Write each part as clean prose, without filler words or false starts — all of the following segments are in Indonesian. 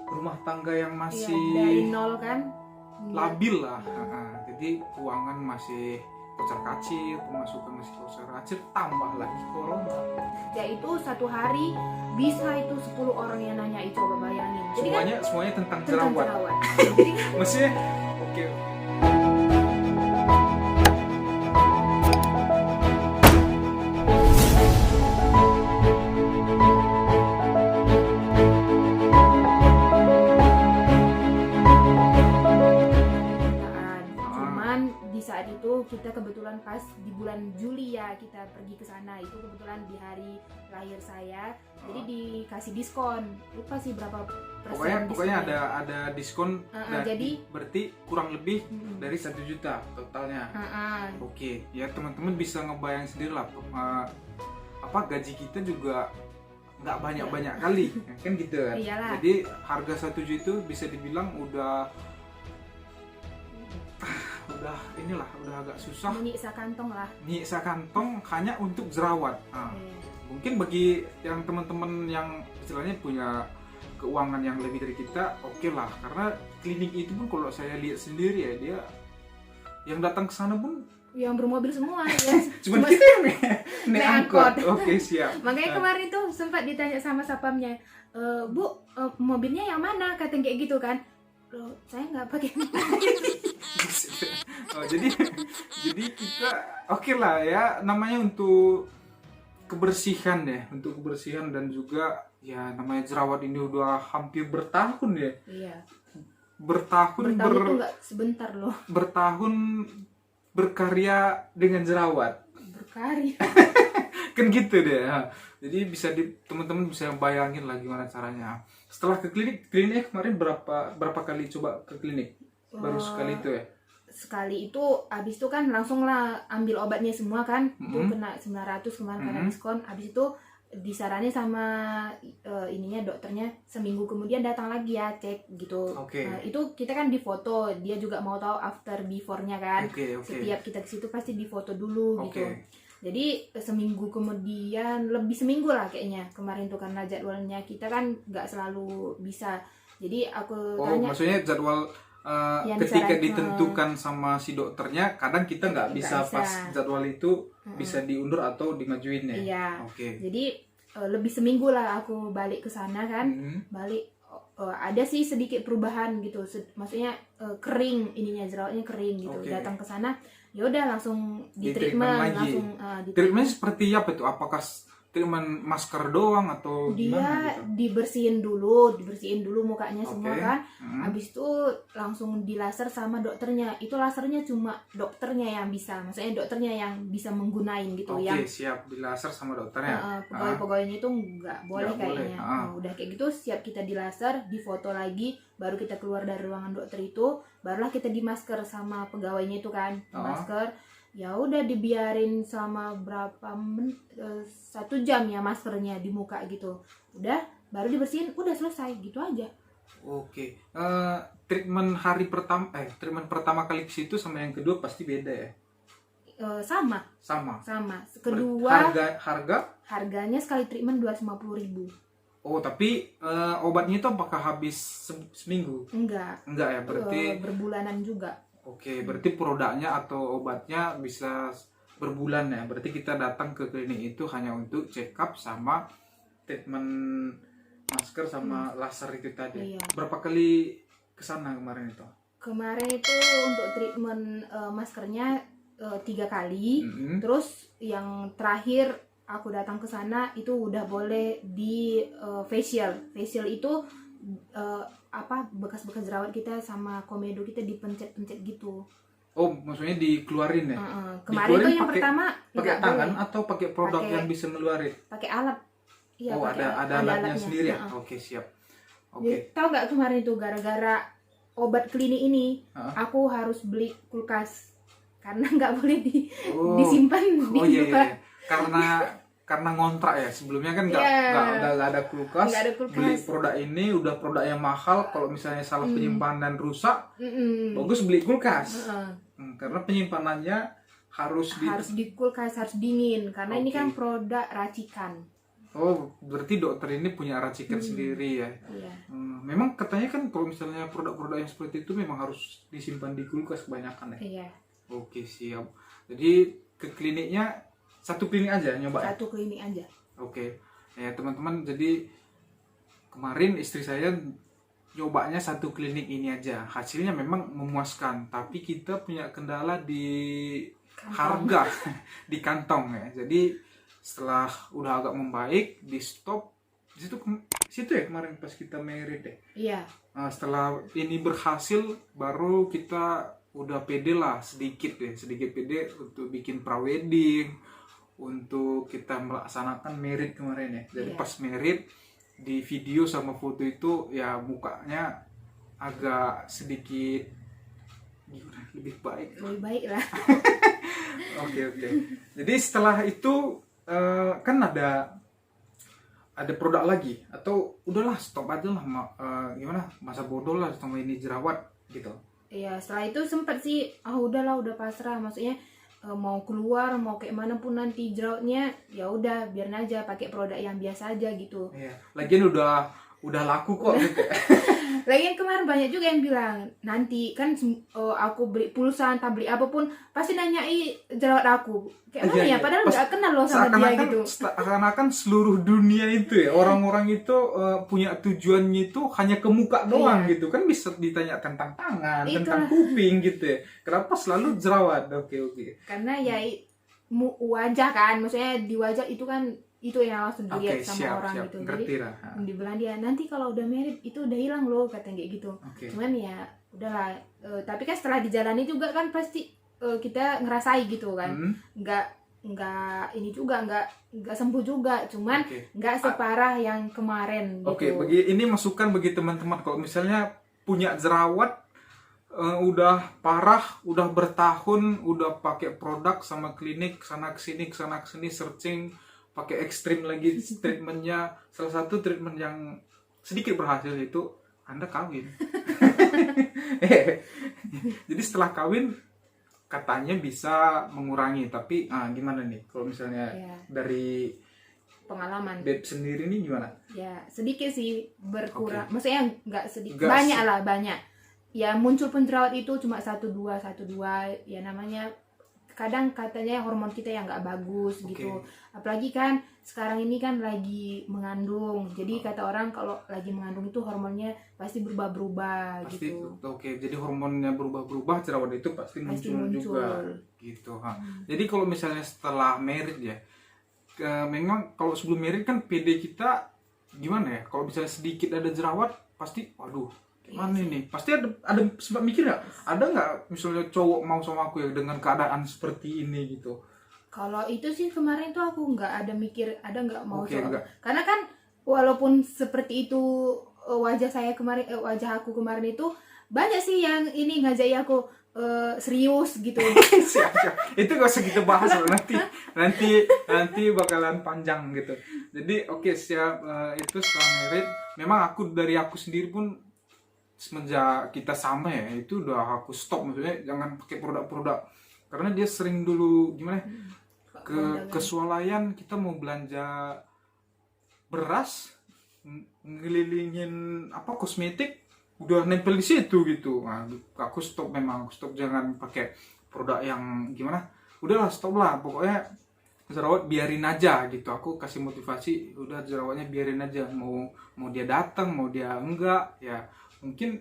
rumah tangga yang masih dari nol kan. labil lah. Jadi keuangan masih kocar-kacir, pemasukan masih kocar-kacir, tambah lagi corona. Ya itu satu hari bisa itu 10 orang yang nanya, itu coba bayangin. Jadi Semuanya tentang tentang jerawat. jerawat. Jadi Maksudnya oke. cuman di saat itu kita kebetulan pas di bulan Juli ya kita pergi ke sana, itu kebetulan di hari lahir saya. Jadi dikasih diskon, lupa sih berapa persen. Pokoknya ada diskon. Jadi berarti kurang lebih dari 1 juta totalnya. Oke, ya teman-teman bisa ngebayang sendiri lah, apa gaji kita juga nggak banyak kali kan gitu kan. Iyalah. Jadi harga 1 juta itu bisa dibilang udah agak susah, menyiksa kantong lah. nyiksa kantong hanya untuk jerawat. Mungkin bagi yang teman-teman yang istilahnya punya keuangan yang lebih dari kita, oke lah, karena klinik itu pun kalau saya lihat sendiri ya, dia yang datang ke sana pun Yang bermobil semua ya. cuma kita yang naik angkot. angkot. Oke, siap. Makanya kemarin tuh sempat ditanya sama sapamnya, Bu, mobilnya yang mana? Katanya kayak gitu kan. Loh, saya nggak pakai mobil. jadi kita oke lah ya, namanya untuk kebersihan ya, dan juga ya namanya jerawat ini udah hampir bertahun ya. Iya. Bertahun itu nggak sebentar loh. bertahun berkarya dengan jerawat. Berkarya. Kan gitu deh. Jadi teman-teman bisa bayangin lah gimana caranya. Setelah ke klinik kemarin berapa kali coba ke klinik? Baru sekali itu ya? Sekali itu, abis itu kan langsung lah ambil obatnya semua kan. Itu kena 900 kemarin karena diskon. Abis itu disaranin sama dokternya seminggu kemudian datang lagi ya, cek gitu. Itu kita kan difoto, dia juga mau tahu after before-nya kan. Setiap kita ke situ pasti difoto dulu gitu. Jadi seminggu kemudian, lebih seminggu lah kayaknya kemarin tuh, karena jadwalnya kita kan nggak selalu bisa. Jadi aku tanya. Maksudnya jadwal ketika ditentukan sama si dokternya, kadang kita nggak bisa pas jadwal itu bisa diundur atau dimajuin ya. Iya. Jadi lebih seminggu lah aku balik ke sana kan. Balik ada sih sedikit perubahan gitu. Maksudnya kering ininya, jerawatnya kering gitu. Datang ke sana ya udah langsung di treatment langsung. Treatment seperti apa tuh? Apakah treatment masker doang atau gimana gitu? Dibersihin dulu mukanya semua kan. Habis itu langsung di laser sama dokternya. Itu lasernya cuma dokternya yang bisa, maksudnya dokternya yang bisa menggunain gitu. Siap, di laser sama dokternya. Pegawai-pegawainya itu nggak boleh kayaknya. Udah kayak gitu siap kita di laser, difoto lagi, baru kita keluar dari ruangan dokter itu, barulah kita di masker sama pegawainya itu kan. Masker ya udah dibiarin sama berapa 1 jam ya maskernya di muka gitu, udah baru dibersihin, udah selesai gitu aja. Treatment pertama kali ke situ sama yang kedua pasti beda ya? Sama. Kedua harganya sekali treatment 250.000. Tapi obatnya itu apakah habis seminggu? Enggak ya, berarti berbulanan juga. Berarti produknya atau obatnya bisa berbulan ya. Berarti kita datang ke klinik itu hanya untuk check up sama treatment masker sama laser itu tadi. Berapa kali kesana kemarin itu? Kemarin itu untuk treatment maskernya 3 kali. Terus yang terakhir aku datang ke sana itu udah boleh di facial. Facial itu bekas-bekas jerawat kita sama komedo kita dipencet-pencet gitu. Maksudnya dikeluarin ya? Kemarin tuh yang pertama pakai tangan atau pakai produk yang bisa ngeluarin? Pakai alat. Ada alatnya sendiri ya? Siap. Tahu nggak kemarin itu gara-gara obat klinik ini, aku harus beli kulkas karena nggak boleh disimpan di luar. Karena ngontrak ya, sebelumnya kan nggak ada kulkas. Beli produk ini udah produk yang mahal, kalau misalnya salah penyimpanan rusak, bagus beli kulkas. Karena penyimpanannya harus di kulkas, harus dingin karena ini kan produk racikan. Oh, berarti dokter ini punya racikan sendiri ya. Iya. Memang katanya kan kalau misalnya produk-produk yang seperti itu memang harus disimpan di kulkas kebanyakan ya. Iya. Oke, siap. Jadi ke kliniknya satu klinik aja nyoba ya? Satu klinik aja. Oke. Ya teman-teman, jadi kemarin istri saya nyobanya satu klinik ini aja. Hasilnya memang memuaskan, tapi kita punya kendala di harga di kantong ya. Jadi setelah udah agak membaik, di stop di situ ya kemarin pas kita merit ya. Iya. Nah, setelah ini berhasil, baru kita udah pede lah sedikit pede untuk bikin prawedding, untuk kita melaksanakan merit kemarin ya. Jadi Iya. pas merit di video sama foto itu ya mukanya agak sedikit gimana, lebih baik. Lebih baik lah. Oke. Jadi setelah itu kan ada produk lagi, atau udahlah stop aja lah, gimana, masa bodoh lah sama ini jerawat gitu. Iya, setelah itu sempet sih, udahlah, udah pasrah, maksudnya mau keluar mau kayak mana pun nanti jerawatnya, ya udah biarin aja, pakai produk yang biasa aja gitu. Iya, lagian udah laku kok gitu. Lagian kemarin banyak juga yang bilang, nanti kan aku beli pulsa entah beli apapun pasti nanyai jerawat aku. Kayak mana ya, padahal nggak kenal loh sama dia gitu. Seakan-akan seluruh dunia itu ya, orang-orang itu punya tujuannya itu hanya ke muka doang gitu. Kan bisa ditanya tentang tangan, tentang kuping gitu ya. Kenapa selalu jerawat? Oke. Karena ya wajah kan, maksudnya di wajah itu kan itu yang langsung dilihat sama orang gitu. Jadi dibilang dia, nanti kalau udah married itu udah hilang loh, katanya kayak gitu. Cuman ya udahlah, tapi kan setelah dijalani juga kan pasti kita ngerasai gitu kan. Nggak ini juga, nggak sembuh juga, cuman nggak separah yang kemarin gitu. Ini masukan bagi teman-teman, kalau misalnya punya jerawat udah parah, udah bertahun, udah pakai produk sama klinik sana kesini searching, pakai ekstrim lagi treatmentnya. Salah satu treatment yang sedikit berhasil itu Anda kawin. Jadi setelah kawin katanya bisa mengurangi, tapi gimana nih kalau misalnya dari pengalaman Beb sendiri nih gimana? Ya sedikit sih berkurang, maksudnya nggak sedikit, banyak. Ya muncul pun jerawat itu cuma 1-2 ya, namanya kadang katanya hormon kita yang nggak bagus gitu. Apalagi kan sekarang ini kan lagi mengandung, jadi kata orang kalau lagi mengandung itu hormonnya pasti berubah-berubah gitu. Jadi hormonnya berubah-berubah, jerawat itu pasti muncul juga gitu. Jadi kalau misalnya setelah married ya, memang kalau sebelum married kan PD kita gimana ya, kalau misalnya sedikit ada jerawat pasti waduh mana nih, pasti ada sempat mikir nggak, ada nggak misalnya cowok mau sama aku ya dengan keadaan seperti ini gitu? Kalau itu sih kemarin tuh aku nggak ada mikir ada nggak mau coba, karena kan walaupun seperti itu wajah wajah aku kemarin itu banyak sih yang ini ngajak aku serius gitu. Siap. Itu gak usah kita bahas loh, nanti bakalan panjang gitu. Jadi siap. Itu setelah married, memang dari aku sendiri pun semenjak kita sama ya, itu udah aku stop, maksudnya jangan pakai produk-produk, karena dia sering dulu gimana ke swalayan, kita mau belanja beras, ngelilingin kosmetik udah nempel di situ gitu. Aku stop, jangan pakai produk yang gimana, udahlah stop lah, pokoknya jerawat biarin aja gitu. Aku kasih motivasi, udah jerawatnya biarin aja, mau dia datang mau dia enggak ya, mungkin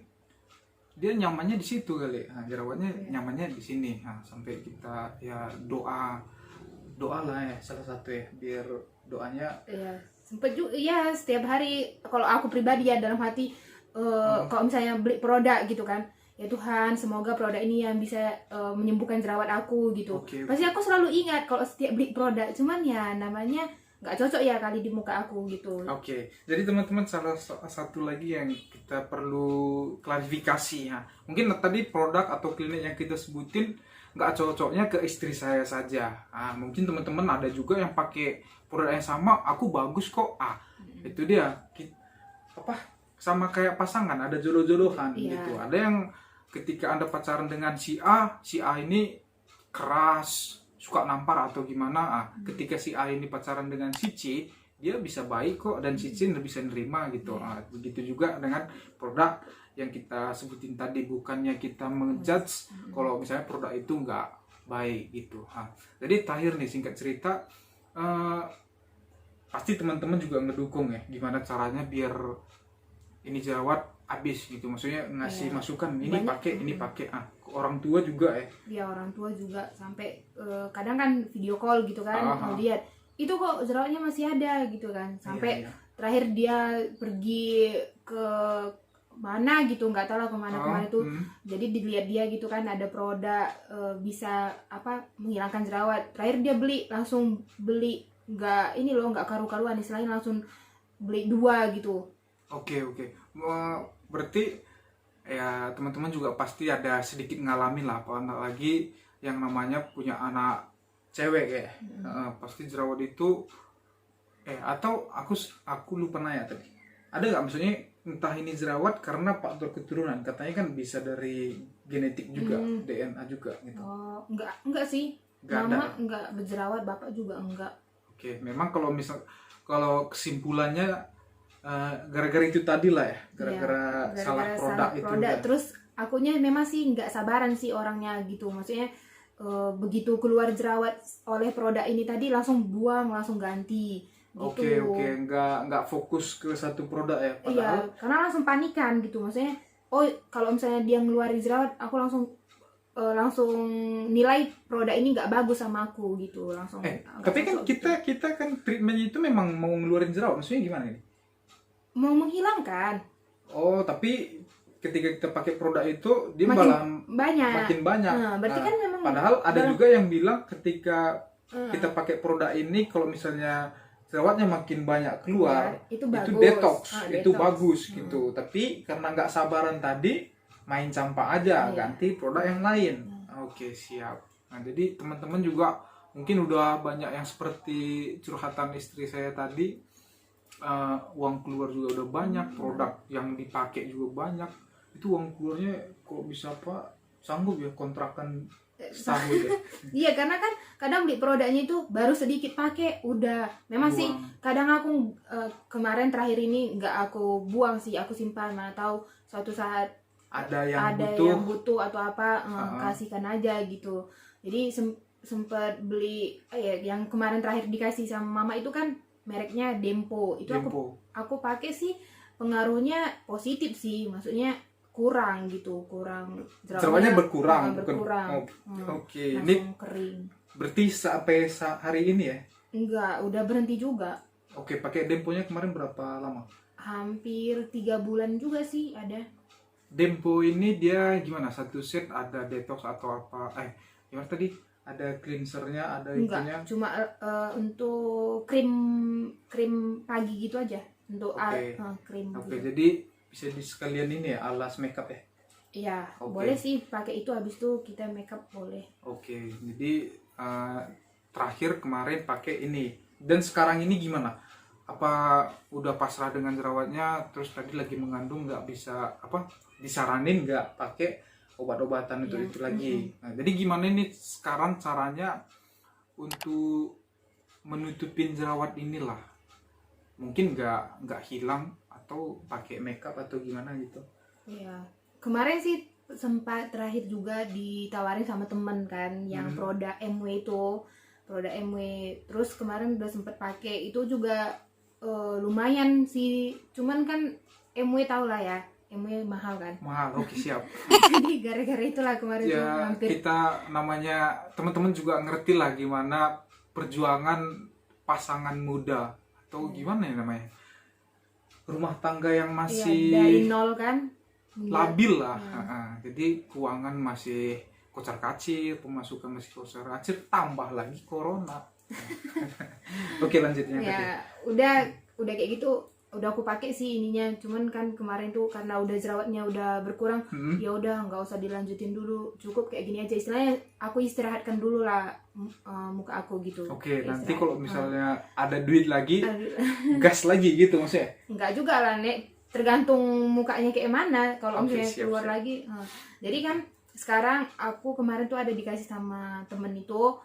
dia nyamannya di situ kali. Jerawatnya nyamannya di sini. Sampai kita ya doa lah ya, salah satu ya, biar doanya sempet juga ya, setiap hari kalau aku pribadi ya dalam hati, kalau misalnya beli produk gitu kan, ya Tuhan semoga produk ini yang bisa menyembuhkan jerawat aku gitu. Pasti aku selalu ingat kalau setiap beli produk, cuman ya namanya nggak cocok ya kali di muka aku gitu. Jadi teman-teman, salah satu lagi yang kita perlu klarifikasi ya, mungkin tadi produk atau klinik yang kita sebutin nggak cocoknya ke istri saya saja. Mungkin teman-teman ada juga yang pakai produk yang sama, aku bagus kok. Itu dia sama kayak pasangan, ada jodoh-jodohan gitu. Ada yang ketika Anda pacaran dengan si A ini keras, suka nampar atau gimana. Ketika si A ini pacaran dengan si C, dia bisa baik kok dan Cici bisa nerima gitu. Begitu juga dengan produk yang kita sebutin tadi, bukannya kita menjudge kalau misalnya produk itu nggak baik gitu. Jadi terakhir nih, singkat cerita, pasti teman-teman juga ngedukung ya gimana caranya biar ini jerawat habis gitu, maksudnya ngasih masukan ini pakai ini pakai. Orang tua juga ya orang tua juga sampai kadang kan video call gitu kan, lihat itu kok jerawatnya masih ada gitu kan, sampai terakhir dia pergi ke mana gitu, nggak tahu lah kemana itu. Jadi dilihat dia gitu kan ada produk bisa apa menghilangkan jerawat, terakhir dia langsung beli, nggak ini loh, nggak karu-karuan, istilahnya langsung beli 2 gitu. Oke. Berarti ya teman-teman juga pasti ada sedikit ngalamin lah, apalagi yang namanya punya anak cewek ya. Pasti jerawat itu atau aku lupa nanya tadi, ada nggak maksudnya entah ini jerawat karena faktor keturunan, katanya kan bisa dari genetik juga, DNA juga gitu. Oh, enggak sih. Mama enggak berjerawat, bapak juga enggak. Oke, memang kalau kesimpulannya gara-gara itu tadi lah ya, gara-gara salah produk itu. Terus akunya memang sih nggak sabaran sih orangnya gitu, maksudnya begitu keluar jerawat oleh produk ini tadi langsung buang, langsung ganti gitu. Oke, nggak fokus ke satu produk ya. Iya, karena langsung panikan gitu, maksudnya kalau misalnya dia ngeluarin jerawat, aku langsung nilai produk ini nggak bagus sama aku gitu, langsung. Tapi kan kita kan treatmentnya itu memang mau ngeluarin jerawat, maksudnya gimana ini? Mau menghilangkan. Oh, tapi ketika kita pakai produk itu dia makin banyak. Berarti kan memang padahal ada juga yang bilang ketika kita pakai produk ini, kalau misalnya jerawatnya makin banyak keluar, itu detox, itu bagus gitu. Tapi karena nggak sabaran tadi, main campak aja, ganti produk yang lain. Oke, siap. Nah, jadi teman-teman juga mungkin udah banyak yang seperti curhatan istri saya tadi, uang keluar juga udah banyak, produk yang dipakai juga banyak. Itu uang keluarnya kok bisa sanggup ya kontrakan setahun ya. Iya, karena kan kadang beli produknya itu baru sedikit pakai udah. Memang sih kadang aku kemarin terakhir ini nggak aku buang sih, aku simpan, mana tahu suatu saat ada yang butuh atau apa, kasihkan aja gitu. Jadi sempat beli yang kemarin terakhir dikasih sama mama itu kan mereknya Dempo. Itu aku pakai sih, pengaruhnya positif sih, maksudnya kurang jerawatnya berkurang. Oke. Ini kering. Berarti sampai hari ini ya? Enggak, udah berhenti juga. Oke, pakai Demponya kemarin berapa lama? Hampir 3 bulan juga sih ada. Dempo ini dia gimana? Satu set ada detox atau apa? Gimana tadi? Ada cleansernya, ada itunya? Enggak, cuma untuk krim pagi gitu aja. Untuk krim. Oke, jadi bisa sekalian ini ya, alas makeup ya? Iya, boleh sih pakai itu, habis itu kita makeup boleh. Oke, jadi terakhir kemarin pakai ini. Dan sekarang ini gimana? Apa udah pasrah dengan jerawatnya, terus tadi lagi mengandung, nggak bisa disaranin nggak pakai obat-obatan untuk itu lagi. Nah, jadi gimana nih sekarang caranya untuk menutupin jerawat inilah? Mungkin nggak hilang atau pakai makeup atau gimana gitu? Iya, kemarin sih sempat terakhir juga ditawarin sama temen kan, yang produk MW itu, produk MW. Terus kemarin udah sempet pakai, itu juga lumayan sih. Cuman kan MW tau lah ya, MW mahal kan. Mahal, oke siap. Jadi gara-gara itulah kemarin ya, hampir. Kita namanya teman-teman juga ngerti lah gimana perjuangan pasangan muda atau gimana ya namanya, rumah tangga yang masih dari nol kan, labil lah. Jadi keuangan masih kocar-kacir, pemasukan masih kocar-kacir, tambah lagi corona. Oke, lanjutnya ya udah kayak gitu, udah aku pakai sih ininya. Cuman kan kemarin tuh karena udah jerawatnya udah berkurang, ya udah nggak usah dilanjutin dulu, cukup kayak gini aja, istilahnya aku istirahatkan dulu lah muka aku gitu. Oke, nanti kalau misalnya ada duit lagi gas lagi gitu maksudnya? Nggak juga lah Nek, tergantung mukanya kayak mana kalau misalnya keluar lagi. Jadi kan sekarang aku kemarin tuh ada dikasih sama temen itu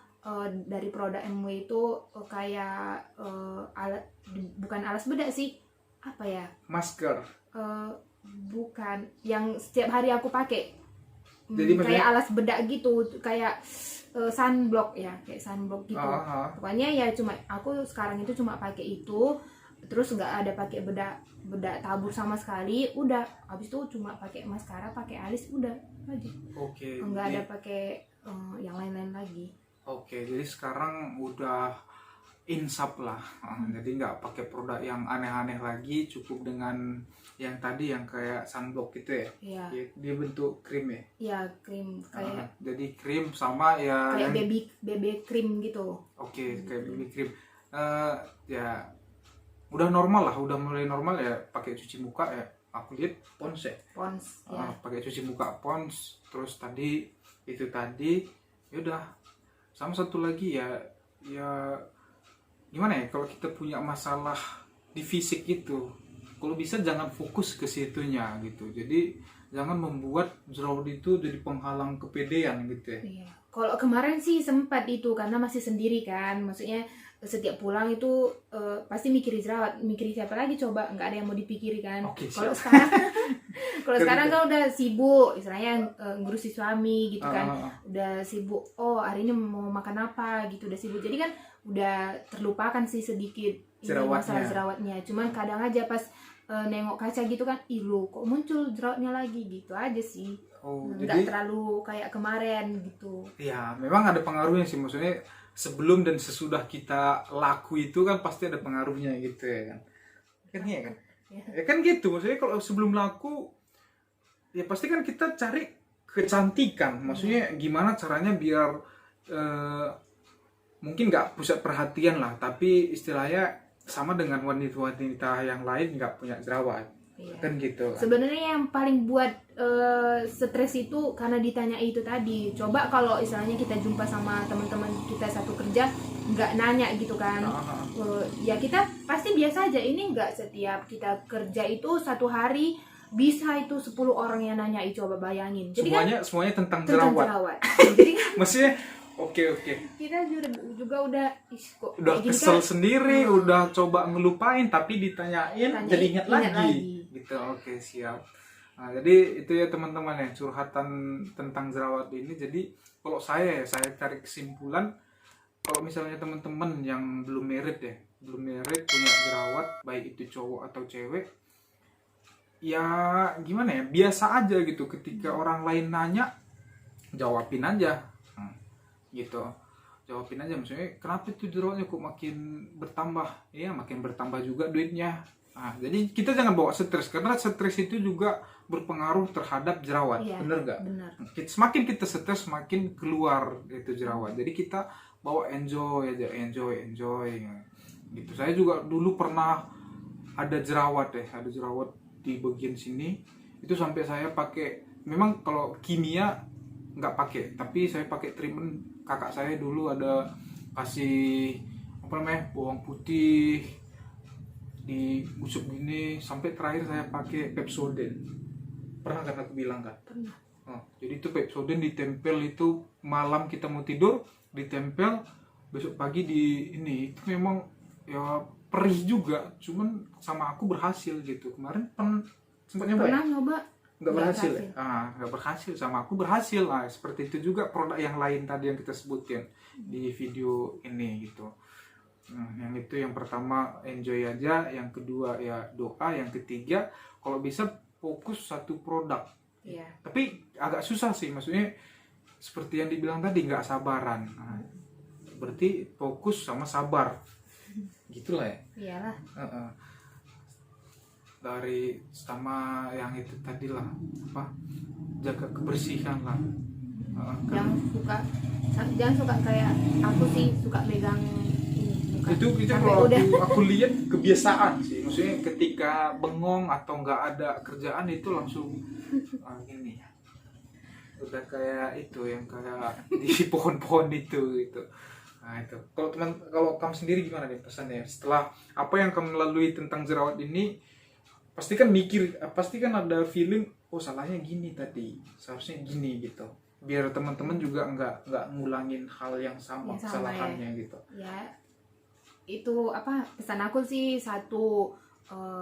dari produk MW itu kayak bukan alas bedak sih, apa ya, Masker. bukan yang setiap hari aku pakai. Jadi Kayak alas bedak gitu, kayak sunblock ya, kayak sunblock gitu. Pokoknya ya cuma aku sekarang itu cuma pakai itu, terus nggak ada pakai bedak tabur sama sekali. Udah, habis itu cuma pakai maskara, pakai alis, udah aja. Oke. Nggak ada pakai yang lain-lain lagi. Oke, jadi sekarang udah insap lah. Jadi nggak pakai produk yang aneh-aneh lagi, cukup dengan yang tadi yang kayak sunblock gitu ya. Iya. Dia bentuk krim ya. Iya, krim kayak Jadi krim sama ya kayak yang baby cream gitu. Oke, kayak BB cream. Ya udah normal lah, udah mulai normal ya pakai cuci muka ya. Aku lihat Pons ya. Pons ya. Pakai cuci muka Pons, terus tadi itu tadi ya udah. Sama satu lagi ya gimana ya, kalau kita punya masalah di fisik itu, kalau bisa jangan fokus ke situnya gitu. Jadi jangan membuat jerawat itu jadi penghalang kepedean gitu ya. Iya. Kalau kemarin sih sempat itu karena masih sendiri kan, maksudnya setiap pulang itu pasti mikirin jerawat, mikirin siapa lagi coba, nggak ada yang mau dipikiri kan. Oke, Kalau sekarang kalau sekarang kan udah sibuk, istilahnya ngurusi suami gitu kan, udah sibuk. Oh hari ini mau makan apa gitu, udah sibuk. Jadi kan udah terlupakan sih sedikit ini masalah jerawatnya. Cuman kadang aja pas nengok kaca gitu kan, ih lu kok muncul jerawatnya lagi gitu aja sih. Nggak terlalu kayak kemarin gitu. Ya memang ada pengaruhnya sih, maksudnya sebelum dan sesudah kita laku itu kan pasti ada pengaruhnya gitu ya kan. Kan iya kan? Ya kan gitu, maksudnya kalau sebelum laku ya pasti kan kita cari kecantikan. Maksudnya gimana caranya biar mungkin nggak pusat perhatian lah, tapi istilahnya sama dengan wanita-wanita yang lain nggak punya jerawat. Iya. Kan gitu. Sebenarnya yang paling buat stres itu karena ditanya itu tadi. Coba kalau istilahnya kita jumpa sama teman-teman kita satu kerja nggak nanya gitu kan. Ya kita pasti biasa aja. Ini nggak setiap kita kerja itu satu hari bisa itu 10 orang yang nanya. Coba bayangin. Jadi semuanya tentang jerawat. Jadi maksudnya Oke. Kita juga udah kesel kan? Sendiri, udah coba ngelupain, tapi ditanyain jadi ingat lagi. Gitu. Oke, siap. Nah, jadi itu ya teman-teman ya, curhatan tentang jerawat ini. Jadi kalau saya cari kesimpulan, kalau misalnya teman-teman yang belum married punya jerawat, baik itu cowok atau cewek, ya gimana ya, biasa aja gitu. Ketika orang lain nanya, jawabin aja. Gitu, jawabin aja, maksudnya kenapa itu jerawatnya kok makin bertambah, ya makin bertambah juga duitnya. Nah, jadi kita jangan bawa stres, karena stres itu juga berpengaruh terhadap jerawat. Iya, bener nggak? Benar. Semakin kita stres semakin keluar itu jerawat. Jadi kita bawa enjoy aja, enjoy gitu. Saya juga dulu pernah ada jerawat di bagian sini, itu sampai saya pakai, memang kalau kimia nggak pakai, tapi saya pakai treatment. Kakak saya dulu ada kasih bawang putih digusuk gini, sampai terakhir saya pakai Pepsodent. Pernah kan aku bilang kan? Pernah. Jadi itu Pepsodent ditempel, itu malam kita mau tidur ditempel, besok pagi di ini. Itu memang ya perih juga, cuman sama aku berhasil gitu. Kemarin sempat nyoba nggak berhasil. Nggak berhasil, sama aku berhasil. Seperti itu juga produk yang lain tadi yang kita sebutkan di video ini gitu. Yang itu yang pertama enjoy aja, yang kedua ya doa, yang ketiga kalau bisa fokus satu produk. Iya. Tapi agak susah sih, maksudnya seperti yang dibilang tadi, nggak sabaran. Berarti fokus sama sabar, gitulah ya. Iyalah. Dari sama yang itu tadi lah, jaga kebersihan lah. Jangan suka kayak aku sih suka megang ini. Itu kalau aku lihat kebiasaan sih, maksudnya ketika bengong atau nggak ada kerjaan itu langsung gini, udah kayak itu yang kayak di pohon-pohon itu gitu. Nah itu. Kalau kamu sendiri gimana nih pesannya setelah apa yang kamu lalui tentang jerawat ini? Pasti kan ada feeling, oh salahnya gini tadi, seharusnya gini gitu. biar teman-teman juga nggak ngulangin hal yang sama Yang sama, kesalahannya gitu. Ya itu apa pesan aku sih, satu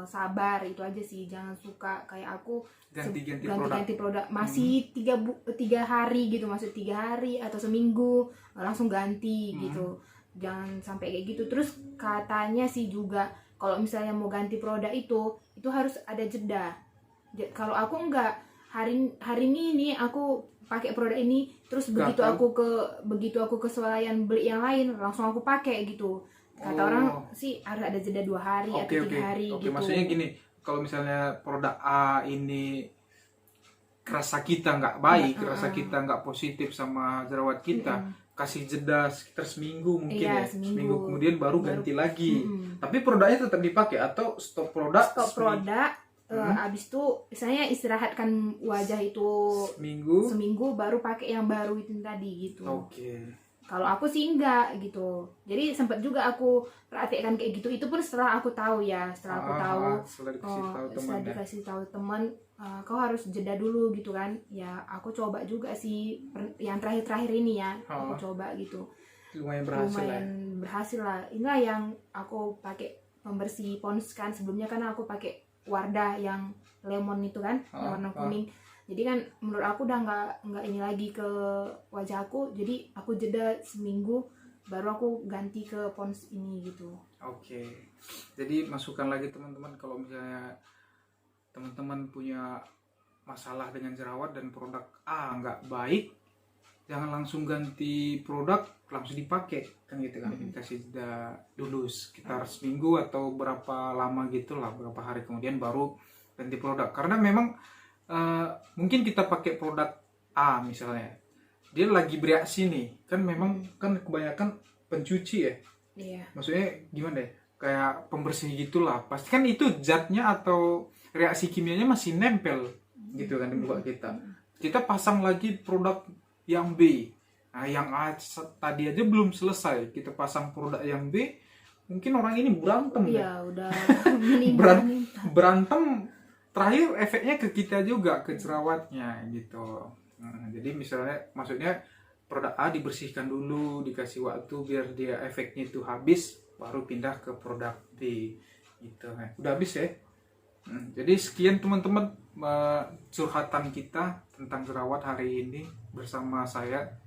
sabar, itu aja sih. Jangan suka kayak aku Ganti-ganti produk masih 3 hari gitu, maksud 3 hari atau seminggu langsung ganti gitu. Jangan sampai kayak gitu. Terus katanya sih juga kalau misalnya mau ganti produk itu harus ada jeda. Kalau aku enggak, hari ini nih aku pakai produk ini, terus begitu aku kesuaian beli yang lain langsung aku pakai gitu. Kata orang sih harus ada jeda 2 hari atau 3 hari gitu. Maksudnya gini, kalau misalnya produk A ini rasa kita nggak baik, rasa kita nggak positif sama jerawat kita, kasih jeda sekitar seminggu mungkin, iya, ya seminggu kemudian baru ganti lagi. Tapi produknya tetap dipakai atau stop produk? Stop produk. Abis itu misalnya istirahatkan wajah itu seminggu baru pakai yang baru itu tadi gitu. Kalau aku sih enggak gitu. Jadi sempat juga aku perhatikan kayak gitu. Itu pun setelah aku tahu ya, setelah dikasih tahu teman, kau harus jeda dulu gitu kan. Ya aku coba juga sih yang terakhir ini ya. Aku coba gitu. Lumayan berhasil lah. Inilah yang aku pakai pembersih pons kan. Sebelumnya kan aku pakai Wardah yang lemon itu kan, warna kuning. Jadi kan menurut aku udah nggak ini lagi ke wajah aku. Jadi aku jeda seminggu baru aku ganti ke pons ini gitu. Jadi masukkan lagi teman-teman, kalau misalnya teman-teman punya masalah dengan jerawat dan produk A nggak baik, jangan langsung ganti produk langsung dipakai kan gitu kan. Kasih jeda dulu sekitar seminggu atau berapa lama gitulah, berapa hari kemudian baru ganti produk. Karena memang mungkin kita pakai produk A misalnya, dia lagi bereaksi nih kan, memang kan kebanyakan pencuci ya. Maksudnya gimana ya, kayak pembersih gitulah, pasti kan itu zatnya atau reaksi kimianya masih nempel gitu kan di muka kita. Kita pasang lagi produk yang B, nah yang A tadi aja belum selesai, kita pasang produk yang B, mungkin orang ini berantem udah berantem. Terakhir efeknya ke kita juga, ke jerawatnya gitu. Jadi maksudnya produk A dibersihkan dulu, dikasih waktu biar dia efeknya itu habis, baru pindah ke produk B gitu. Udah habis ya. Jadi sekian teman-teman curhatan kita tentang jerawat hari ini bersama saya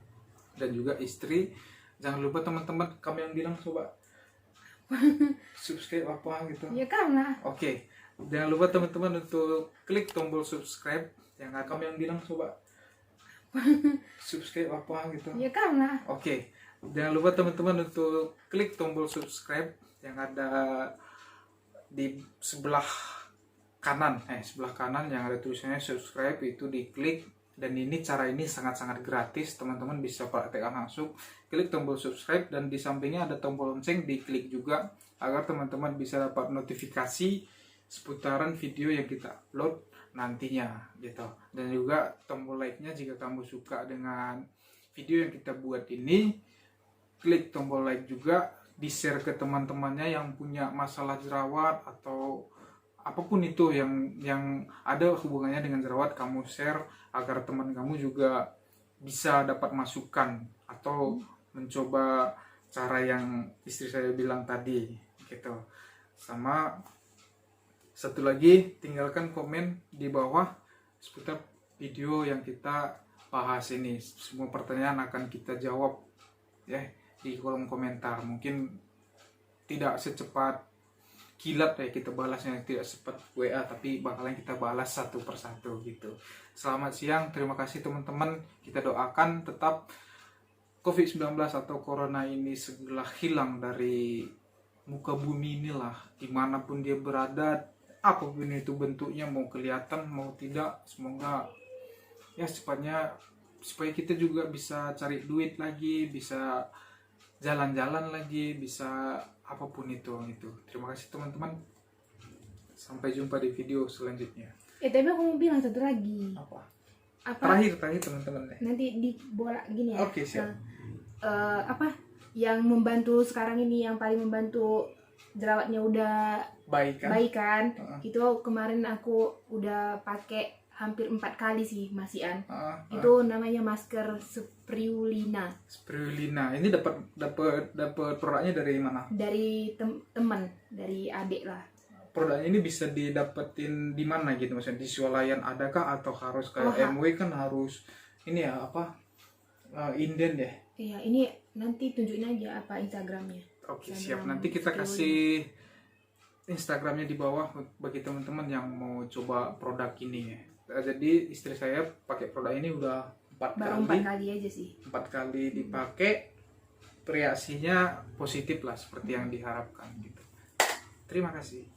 dan juga istri. Jangan lupa teman-teman, kami yang bilang coba subscribe apa gitu. Ya karena. Jangan lupa teman-teman untuk klik tombol subscribe. Yang kami yang bilang coba subscribe apa gitu. Ya karena. Jangan lupa teman-teman untuk klik tombol subscribe yang ada di sebelah kanan yang ada tulisannya subscribe, itu diklik. Dan cara ini sangat-sangat gratis, teman-teman bisa praktekkan langsung. Klik tombol subscribe dan di sampingnya ada tombol lonceng, diklik juga agar teman-teman bisa dapat notifikasi seputaran video yang kita upload nantinya gitu. Dan juga tombol like-nya jika kamu suka dengan video yang kita buat ini, klik tombol like juga, di-share ke teman-temannya yang punya masalah jerawat atau apapun itu yang ada hubungannya dengan jerawat, kamu share agar teman kamu juga bisa dapat masukan atau mencoba cara yang istri saya bilang tadi gitu. Sama satu lagi, tinggalkan komen di bawah seputar video yang kita bahas ini. Semua pertanyaan akan kita jawab ya di kolom komentar. Mungkin tidak secepat kilat ya kita balasnya, tidak cepat WA, tapi bakalan kita balas satu persatu gitu. Selamat siang, terima kasih teman-teman. Kita doakan tetap COVID-19 atau Corona ini segera hilang dari muka bumi inilah, dimanapun dia berada, apapun itu bentuknya, mau kelihatan mau tidak, semoga ya cepatnya supaya kita juga bisa cari duit lagi, bisa jalan-jalan lagi, bisa apapun itu gitu. Terima kasih teman-teman, sampai jumpa di video selanjutnya. Tapi aku mau bilang satu lagi. Apa? Terakhir teman-teman deh. Nanti di bola gini ya. Siap. Yang membantu sekarang ini, yang paling membantu jerawatnya udah baik kan? Itu kemarin aku udah pakai hampir 4 kali sih Mas Ian. Ah, Itu namanya masker spirulina. Spirulina. Ini dapat produknya dari mana? Dari teman, dari adik lah. Produknya ini bisa didapetin di mana gitu, maksudnya di swalayan adakah atau harus kayak MW kan harus ini ya apa inden ya? Iya, ini nanti tunjukin aja apa Instagramnya. Oke, Instagram siap. Nanti kita Spirulina. kasih Instagramnya di bawah bagi teman-teman yang mau coba produk ini ya. Jadi istri saya pakai produk ini udah 4 Baru kali. 4 kali aja sih. 4 kali dipakai, reaksinya positif lah seperti yang diharapkan gitu. Terima kasih.